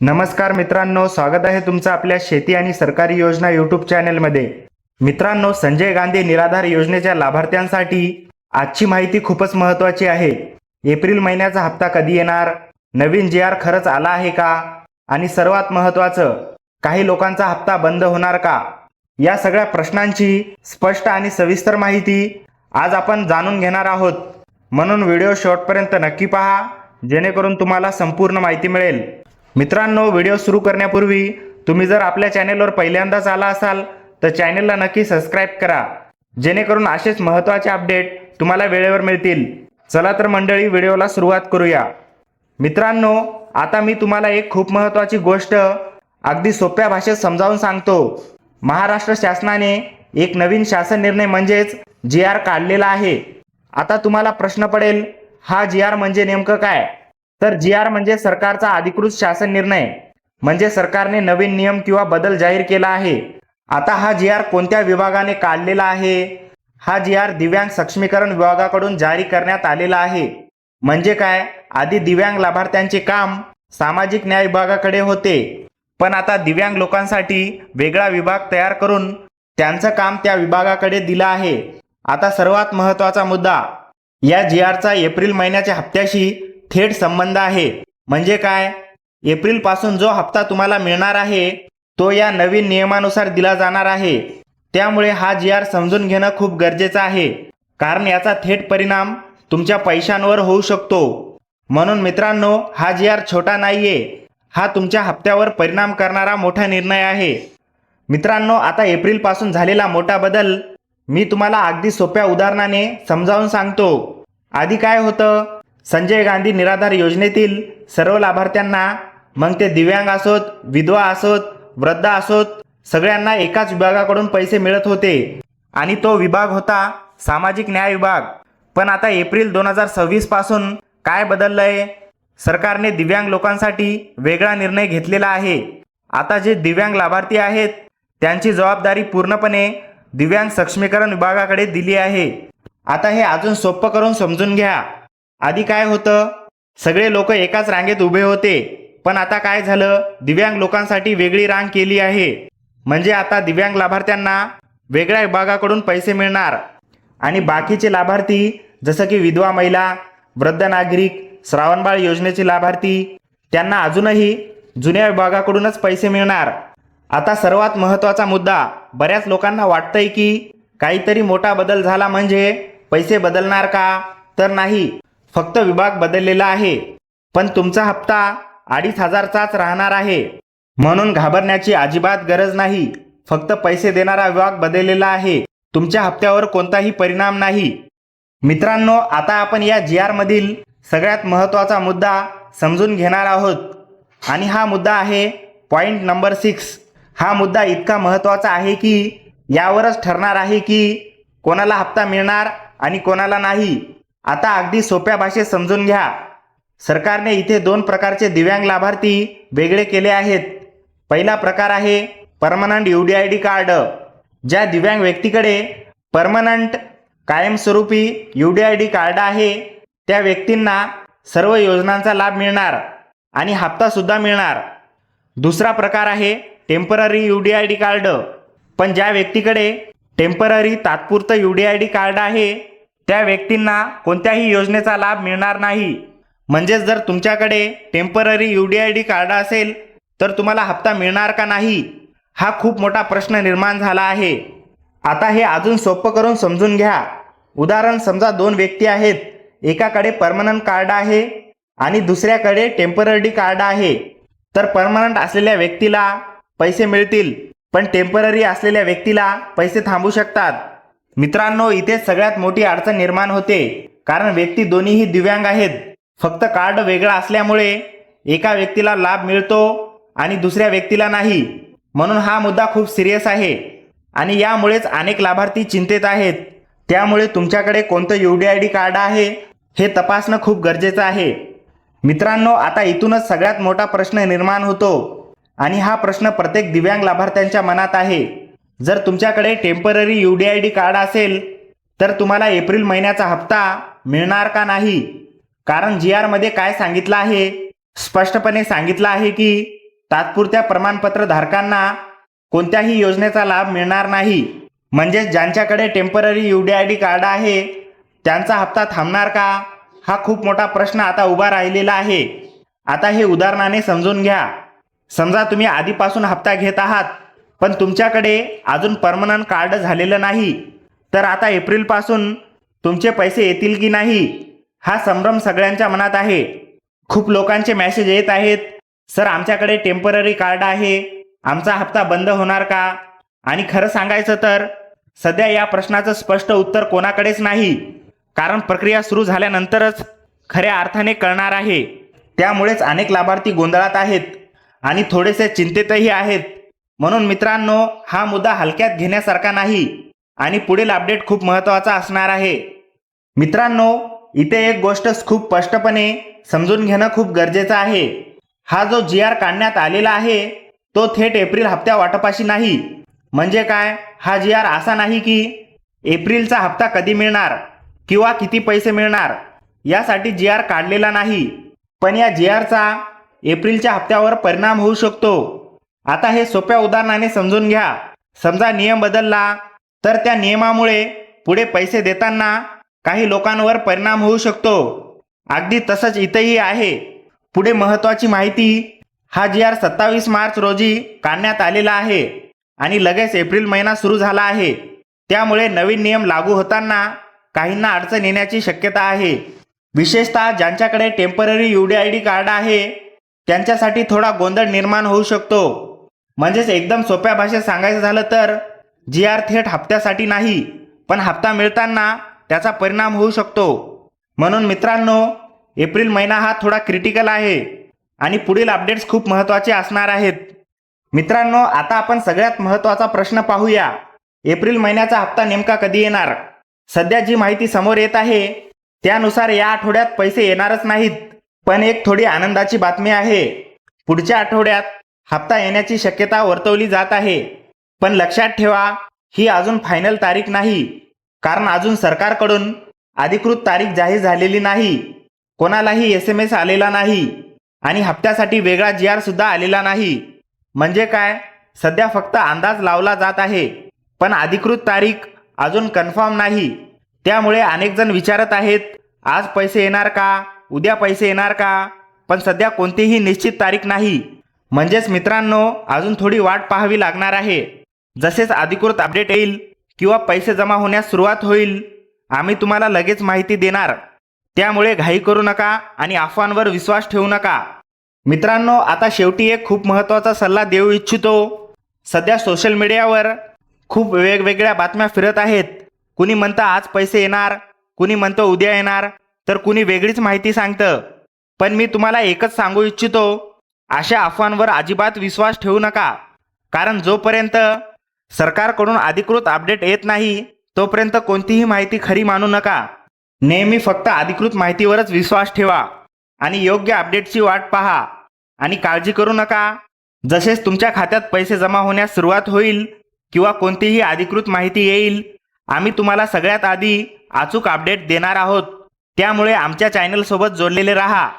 नमस्कार मित्रांनो, स्वागत आहे तुमचं आपल्या शेती आणि सरकारी योजना यूट्यूब चॅनलमध्ये। मित्रांनो, संजय गांधी निराधार योजनेच्या लाभार्थ्यांसाठी आजची माहिती खूपच महत्त्वाची आहे। एप्रिल महिन्याचा हप्ता कधी येणार, नवीन जी आर खरंच आला आहे का, आणि सर्वात महत्त्वाचं, काही लोकांचा हप्ता बंद होणार का, या सगळ्या प्रश्नांची स्पष्ट आणि सविस्तर माहिती आज आपण जाणून घेणार आहोत। म्हणून व्हिडिओ शेवटपर्यंत नक्की पहा, जेणेकरून तुम्हाला संपूर्ण माहिती मिळेल। मित्रांनो, व्हिडिओ सुरू करण्यापूर्वी तुम्ही जर आपल्या चॅनेलवर पहिल्यांदाच आला असाल तर चॅनेलला नक्की सबस्क्राइब करा, जेणेकरून असेच महत्त्वाचे अपडेट तुम्हाला वेळेवर मिळतील। चला तर मंडळी, व्हिडिओला सुरुवात करूया। मित्रांनो, आता मी तुम्हाला एक खूप महत्त्वाची गोष्ट अगदी सोप्या भाषेत समजावून सांगतो। महाराष्ट्र शासनाने एक नवीन शासन निर्णय म्हणजेच जी आर काढलेला आहे। आता तुम्हाला प्रश्न पडेल, हा जी आर म्हणजे नेमकं काय? तर जी आर म्हणजे सरकारचा अधिकृत शासन निर्णय, म्हणजे सरकारने नवीन नियम किंवा बदल जाहीर केला आहे। आता हा जी आर कोणत्या विभागाने काढलेला आहे? हा जी आर दिव्यांग सक्षमीकरण विभागाकडून जारी करण्यात आलेला आहे। म्हणजे काय, आधी दिव्यांग लाभार्थ्यांचे काम सामाजिक न्याय विभागाकडे होते, पण आता दिव्यांग लोकांसाठी वेगळा विभाग तयार करून त्यांचं काम त्या विभागाकडे दिलं आहे। आता सर्वात महत्त्वाचा मुद्दा, या जी आरचा एप्रिल महिन्याच्या हप्त्याशी थेट संबंध आहे। म्हणजे काय, एप्रिल पासून जो हप्ता तुम्हाला मिळणार आहे तो या नवीन नियमानुसार दिला जाणार आहे। त्यामुळे हा जी आर समजून घेणं खूप गरजेचं आहे, कारण याचा थेट परिणाम तुमच्या पैशांवर होऊ शकतो। म्हणून मित्रांनो, हा जी आर छोटा नाहीये, हा तुमच्या हप्त्यावर परिणाम करणारा मोठा निर्णय आहे। मित्रांनो, आता एप्रिल पासून झालेला मोठा बदल मी तुम्हाला अगदी सोप्या उदाहरणाने समजावून सांगतो। आधी काय होतं, संजय गांधी निराधार योजनेतील सर्व लाभार्थ्यांना, मग ते दिव्यांग असोत, विधवा असोत, वृद्ध असोत, सगळ्यांना एकाच विभागाकडून पैसे मिळत होते, आणि तो विभाग होता सामाजिक न्याय विभाग। पण आता एप्रिल 2026 पासून काय बदललंय, सरकारने दिव्यांग लोकांसाठी वेगळा निर्णय घेतलेला आहे। आता जे दिव्यांग लाभार्थी आहेत त्यांची जबाबदारी पूर्णपणे दिव्यांग सक्षमीकरण विभागाकडे दिली आहे। आता हे अजून सोपं करून समजून घ्या। आधी काय होतं, सगळे लोक एकाच रांगेत उभे होते, पण आता काय झालं, दिव्यांग लोकांसाठी वेगळी रांग केली आहे। म्हणजे आता दिव्यांग लाभार्थ्यांना वेगळ्या विभागाकडून पैसे मिळणार, आणि बाकीचे लाभार्थी जसं की विधवा महिला, वृद्ध नागरिक, श्रावणबाळ योजनेचे लाभार्थी, त्यांना अजूनही जुन्या विभागाकडूनच पैसे मिळणार। आता सर्वात महत्त्वाचा मुद्दा, बऱ्याच लोकांना वाटतंय की काहीतरी मोठा बदल झाला म्हणजे पैसे बदलणार का, तर नाही, फक्त विभाग बदललेला आहे, पण तुमचा हप्ता 2500चाच राहणार आहे। म्हणून घाबरण्याची अजिबात गरज नाही, फक्त पैसे देणारा विभाग बदललेला आहे, तुमच्या हप्त्यावर कोणताही परिणाम नाही। मित्रांनो, आता आपण या जी आर मधील सगळ्यात महत्त्वाचा मुद्दा समजून घेणार आहोत, आणि हा मुद्दा आहे पॉइंट नंबर 6। हा मुद्दा इतका महत्त्वाचा आहे की यावरच ठरणार आहे की कोणाला हप्ता मिळणार आणि कोणाला नाही। आता अगदी सोप्या भाषेत समजून घ्या। सरकारने इथे दोन प्रकारचे दिव्यांग लाभार्थी वेगळे केले आहेत। पहिला प्रकार आहे परमनंट UDID कार्ड। ज्या दिव्यांग व्यक्तीकडे परमनंट कायमस्वरूपी UDID कार्ड आहे त्या व्यक्तींना सर्व योजनांचा लाभ मिळणार आणि हप्ता सुद्धा मिळणार। दुसरा प्रकार आहे टेम्पररी UDID कार्ड। पण ज्या व्यक्तीकडे टेम्पररी तात्पुरतं UDID कार्ड आहे त्या व्यक्तींना कोणत्याही योजनेचा लाभ मिळणार नाही। म्हणजेच जर तुमच्याकडे टेम्पररी UDID कार्ड असेल तर तुम्हाला हप्ता मिळणार का नाही, हा खूप मोठा प्रश्न निर्माण झाला आहे। आता हे अजून सोपं करून समजून घ्या। उदाहरण, समजा दोन व्यक्ती आहेत, एकाकडे परमनंट कार्ड आहे आणि दुसऱ्याकडे टेम्पररी कार्ड आहे। तर परमनंट असलेल्या व्यक्तीला पैसे मिळतील, पण टेम्पररी असलेल्या व्यक्तीला पैसे थांबू शकतात। मित्रांनो, इथे सगळ्यात मोठी अडचण निर्माण होते, कारण व्यक्ती दोन्हीही दिव्यांग आहेत, फक्त कार्ड वेगळा असल्यामुळे एका व्यक्तीला लाभ मिळतो आणि दुसऱ्या व्यक्तीला नाही। म्हणून हा मुद्दा खूप सिरियस आहे, आणि यामुळेच अनेक लाभार्थी चिंतेत आहेत। त्यामुळे तुमच्याकडे कोणतं UDID कार्ड आहे हे तपासणं खूप गरजेचं आहे। मित्रांनो, आता इथूनच सगळ्यात मोठा प्रश्न निर्माण होतो, आणि हा प्रश्न प्रत्येक दिव्यांग लाभार्थ्यांच्या मनात आहे। जर तुमच्याकडे टेम्पररी UDID कार्ड असेल तर तुम्हाला एप्रिल महिन्याचा हप्ता मिळणार का नाही? कारण जी आर मध्ये काय सांगितलं आहे, स्पष्टपणे सांगितलं आहे की तात्पुरत्या प्रमाणपत्र धारकांना कोणत्याही योजनेचा लाभ मिळणार नाही. म्हणजेच ज्यांच्याकडे टेम्पररी UDID कार्ड आहे त्यांचा हप्ता थांबणार का, हा खूप मोठा प्रश्न आता उभा राहिलेला आहे. आता हे उदाहरणाने समजून घ्या. समजा तुम्ही आधीपासून हप्ता घेत आहात पण तुमच्याकडे अजून परमनंट कार्ड झालेलं नाही, तर आता एप्रिलपासून तुमचे पैसे येतील की नाही हा संभ्रम सगळ्यांच्या मनात आहे. खूप लोकांचे मेसेज येत आहेत, सर आमच्याकडे टेम्पररी कार्ड आहे, आमचा हप्ता बंद होणार का. आणि खरं सांगायचं तर सध्या या प्रश्नाचं स्पष्ट उत्तर कोणाकडेच नाही, कारण प्रक्रिया सुरू झाल्यानंतरच खऱ्या अर्थाने कळणार आहे. त्यामुळेच अनेक लाभार्थी गोंधळात आहेत आणि थोडेसे चिंतेतही आहेत. म्हणून मित्रांनो, हा मुद्दा हलक्यात घेण्यासारखा नाही आणि पुढील अपडेट खूप महत्त्वाचा असणार आहे. मित्रांनो, इथे एक गोष्ट खूप स्पष्टपणे समजून घेणं खूप गरजेचं आहे. हा जो GR काढण्यात आलेला आहे तो थेट एप्रिल हप्त्या वाटपाशी नाही. म्हणजे काय, हा GR असा नाही की एप्रिलचा हप्ता कधी मिळणार किंवा किती पैसे मिळणार यासाठी GR काढलेला नाही, पण या GRचा एप्रिलच्या हप्त्यावर परिणाम होऊ शकतो. आता हे सोप्या उदाहरणाने समजून घ्या. समजा नियम बदलला तर त्या नियमामुळे पुढे पैसे देताना काही लोकांवर परिणाम होऊ शकतो. अगदी तसंच इथेही आहे. पुढे महत्त्वाची माहिती, हा GR 27 मार्च रोजी काढण्यात आलेला आहे आणि लगेच एप्रिल महिना सुरू झाला आहे. त्यामुळे नवीन नियम लागू होताना काहींना अडचण येण्याची शक्यता आहे. विशेषतः ज्यांच्याकडे टेम्पररी UDID कार्ड आहे त्यांच्यासाठी थोडा गोंधळ निर्माण होऊ शकतो. म्हणजेच एकदम सोप्या भाषेत सांगायचं झालं तर GR थेट हप्त्यासाठी नाही, पण हप्ता मिळताना त्याचा परिणाम होऊ शकतो. म्हणून मित्रांनो, एप्रिल महिना हा थोडा क्रिटिकल आहे आणि पुढील अपडेट्स खूप महत्त्वाचे असणार आहेत. मित्रांनो, आता आपण सगळ्यात महत्त्वाचा प्रश्न पाहूया. एप्रिल महिन्याचा हप्ता नेमका कधी येणार. सध्या जी माहिती समोर येत आहे त्यानुसार या आठवड्यात पैसे येणारच नाहीत. पण एक थोडी आनंदाची बातमी आहे. पुढच्या आठवड्यात हप्ता येण्याची शक्यता वर्तवली जात आहे. पण लक्षात ठेवा, ही अजून फायनल तारीख नाही, कारण अजून सरकारकडून अधिकृत तारीख जाहीर झालेली नाही. कोणालाही SMS आलेला नाही आणि हप्त्यासाठी वेगळा GR सुद्धा आलेला नाही. म्हणजे काय, सध्या फक्त अंदाज लावला जात आहे, पण अधिकृत तारीख अजून कन्फर्म नाही. त्यामुळे अनेक जण विचारत आहेत, आज पैसे येणार का, उद्या पैसे येणार का, पण सध्या कोणतीही निश्चित तारीख नाही. म्हणजेच मित्रांनो, अजून थोडी वाट पाहावी लागणार आहे. जसेच अधिकृत अपडेट येईल किंवा पैसे जमा होण्यास सुरुवात होईल, आम्ही तुम्हाला लगेच माहिती देणार. त्यामुळे घाई करू नका आणि अफवांवर विश्वास ठेवू नका. मित्रांनो, आता शेवटी एक खूप महत्त्वाचा सल्ला देऊ इच्छितो. सध्या सोशल मीडियावर खूप वेगवेगळ्या बातम्या फिरत आहेत. कुणी म्हणतं आज पैसे येणार, कुणी म्हणतं उद्या येणार, तर कुणी वेगळीच माहिती सांगतं. पण मी तुम्हाला एकच सांगू इच्छितो, अशा अफवांवर अजिबात विश्वास ठेवू नका. कारण जोपर्यंत सरकारकडून अधिकृत अपडेट येत नाही तोपर्यंत कोणतीही माहिती खरी मानू नका. नेहमी फक्त अधिकृत माहितीवरच विश्वास ठेवा आणि योग्य अपडेटची वाट पहा. आणि काळजी करू नका, जसेच तुमच्या खात्यात पैसे जमा होण्यास सुरुवात होईल किंवा कोणतीही अधिकृत माहिती येईल, आम्ही तुम्हाला सगळ्यात आधी अचूक अपडेट देणार आहोत. त्यामुळे आमच्या चॅनलसोबत जोडलेले राहा,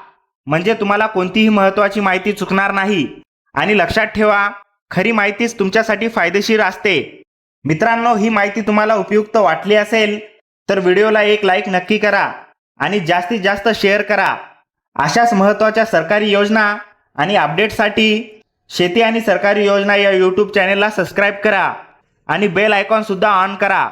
म्हणजे तुम्हाला कोणतीही महत्त्वाची माहिती चुकणार नाही. आणि लक्षात ठेवा, खरी माहितीच तुमच्यासाठी फायदेशीर असते. मित्रांनो, ही माहिती तुम्हाला उपयुक्त वाटली असेल तर व्हिडिओला एक लाईक नक्की करा आणि जास्तीत जास्त शेअर करा. अशाच महत्त्वाच्या सरकारी योजना आणि अपडेटसाठी शेती आणि सरकारी योजना या यूट्यूब चॅनेलला सबस्क्राईब करा आणि बेल आयकॉन सुद्धा ऑन करा.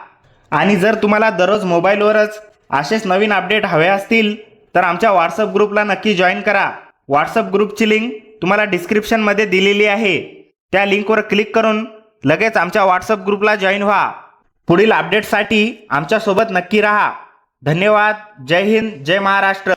आणि जर तुम्हाला दररोज मोबाईलवरच असेच नवीन अपडेट हवे असतील तर आमच्या व्हॉट्सअप ग्रुपला नक्की जॉईन करा. व्हॉट्सअप ग्रुपची लिंक तुम्हाला डिस्क्रिप्शनमध्ये दिलेली आहे. त्या लिंकवर क्लिक करून लगेच आमच्या व्हॉट्सअप ग्रुपला जॉईन व्हा. पुढील अपडेटसाठी आमच्यासोबत नक्की राहा. धन्यवाद. जय हिंद, जय महाराष्ट्र.